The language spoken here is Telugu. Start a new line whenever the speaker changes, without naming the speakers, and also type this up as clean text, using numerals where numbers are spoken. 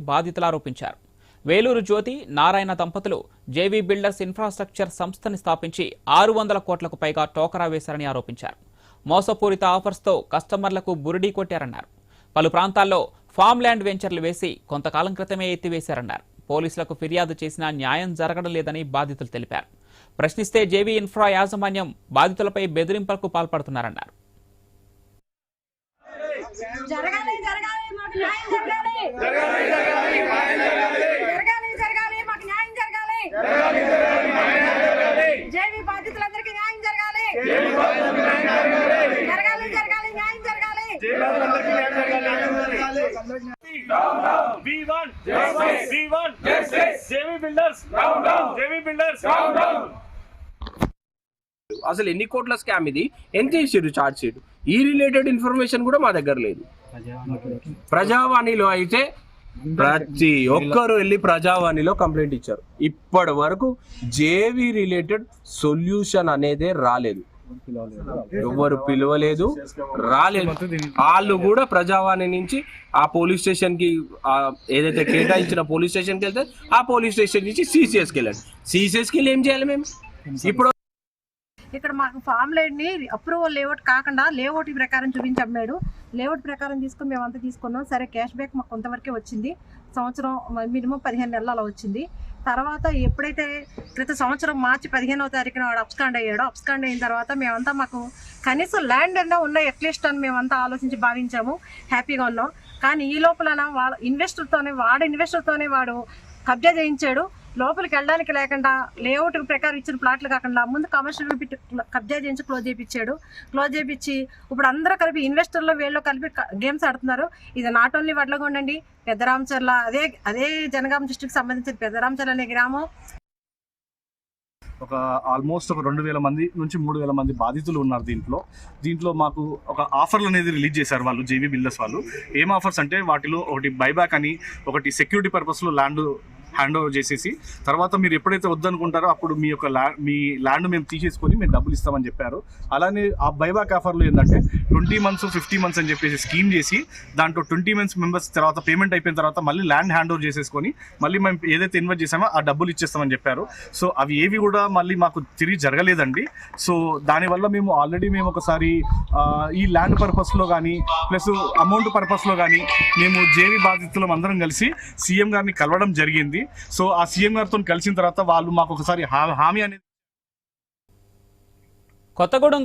బాధితులు ఆరోపించారు. వేలూరు జ్యోతి నారాయణ దంపతులు జేవీ బిల్డర్స్ ఇన్ఫ్రాస్ట్రక్చర్ సంస్థని స్థాపించి 600 కోట్లకు పైగా టోకరా వేశారని ఆరోపించారు. మోసపూరిత ఆఫర్స్తో కస్టమర్లకు బురిడీ కొట్టారన్నారు. పలు ప్రాంతాల్లో ఫామ్ ల్యాండ్ వెంచర్లు వేసి కొంతకాలం క్రితమే ఎత్తివేశారన్నారు. పోలీసులకు ఫిర్యాదు చేసినా న్యాయం జరగడం లేదని బాధితులు తెలిపారు. ప్రశ్నిస్తే జేవీ ఇన్ఫ్రా యాజమాన్యం బాధితులపై బెదిరింపులకు పాల్పడుతున్నారన్నారు.
అసలు ఎన్ని కోట్ల స్కామ్ ఇది, ఎంత ఇచ్చారు ఛార్జ్ షీట్, ఈ రిలేటెడ్ ఇన్ఫర్మేషన్ కూడా మా దగ్గర లేదు. ప్రజావాణిలో అయితే ప్రతి ఒక్కరు వెళ్ళి ప్రజావాణిలో కంప్లైంట్ ఇచ్చారు. ఇప్పటి వరకు జేవీ రిలేటెడ్ సొల్యూషన్ అనేదే రాలేదు, ఎవరు పిలవలేదు, రాలేదు. వాళ్ళు కూడా ప్రజావాణి నుంచి ఆ పోలీస్ స్టేషన్ కి ఏదైతే కేటాయించిన పోలీస్ స్టేషన్కి వెళ్తే ఆ పోలీస్ స్టేషన్ నుంచి సిసిఎస్కి వెళ్ళండి. సిసిఎస్కి వెళ్ళి ఏం చేయాలి మేము? ఇప్పుడు
ఇక్కడ మాకు ఫామ్ ల్యాండ్ ని అప్రూవల్ లేఅవుట్ కాకుండా లేఅవుట్ ప్రకారం చూపించి అమ్మాడు. లేఅవుట్ ప్రకారం తీసుకుని మేమంతా తీసుకున్నాం. సరే క్యాష్ బ్యాక్ మాకు కొంతవరకే వచ్చింది. సంవత్సరం మినిమం 15 నెలలు అలా వచ్చింది. తర్వాత ఎప్పుడైతే క్రితం సంవత్సరం మార్చి 15వ తారీఖున వాడు అబ్స్కాండ్ అయ్యాడు. అబ్స్కాండ్ అయిన తర్వాత మేమంతా మాకు కనీసం ల్యాండ్ అన్నా ఉన్నాయి అట్లీస్ట్ అని మేమంతా ఆలోచించి భావించాము, హ్యాపీగా ఉన్నాం. కానీ ఈ లోపల వాడు ఇన్వెస్టర్తోనే వాడు కబ్జా చేయించాడు. లోపలికి వెళ్ళడానికి లేకుండా లేఅవుట్ ప్రకారం ఇచ్చిన ప్లాట్లు కాకుండా ముందు కమర్షియల్ పెట్టి కబ్జా చేయించి క్లోజ్ చేయించి ఇప్పుడు అందరూ కలిపి ఇన్వెస్టర్లు వీళ్ళు కలిపి గేమ్స్ ఆడుతున్నారు. ఇది నాట్ ఓన్లీ వడ్లగొండ అండి, పెద్దరామచర్ల, అదే జనగాం డిస్ట్రిక్ట్ సంబంధించిన పెద్దరామచర్ల అనే గ్రామం.
ఒక ఆల్మోస్ట్ ఒక 2000 మంది నుంచి 3000 మంది బాధితులు ఉన్నారు. దీంట్లో మాకు ఒక ఆఫర్లు అనేది రిలీజ్ చేశారు వాళ్ళు, జేవీ బిల్డర్స్ వాళ్ళు. ఏం ఆఫర్స్ అంటే వాటిలో ఒకటి బైబ్యాక్ అని, ఒకటి సెక్యూరిటీ పర్పస్లో ల్యాండ్ హ్యాండ్ ఓవర్ చేసేసి తర్వాత మీరు ఎప్పుడైతే వద్దనుకుంటారో అప్పుడు మీ ల్యాండ్ మేము తీసేసుకొని మేము డబ్బులు ఇస్తామని చెప్పారు. అలానే ఆ బైబ్యాక్ ఆఫర్లో ఏంటంటే 20 months 50 months అని చెప్పేసి స్కీమ్ చేసి దాంట్లో 20 months మెంబర్స్ తర్వాత పేమెంట్ అయిపోయిన తర్వాత మళ్ళీ ల్యాండ్ హ్యాండ్ ఓవర్ చేసేసుకొని మళ్ళీ మేము ఏదైతే ఇన్వెస్ట్ చేసామో ఆ డబ్బులు ఇచ్చేస్తామని చెప్పారు. సో అవి ఏవి కూడా మళ్ళీ మాకు తిరిగి జరగలేదండి. సో దానివల్ల మేము ఆల్రెడీ ఒకసారి ఈ ల్యాండ్ పర్పస్లో కానీ ప్లస్ అమౌంట్ పర్పస్లో కానీ మేము జేవీ బాధితులం అందరం కలిసి సీఎం గారిని కలవడం జరిగింది. సో ఆ సీఎం గారితో కలిసిన తర్వాత వాళ్ళు మాకు ఒకసారి హామీ అనేది
కొత్తగూడెం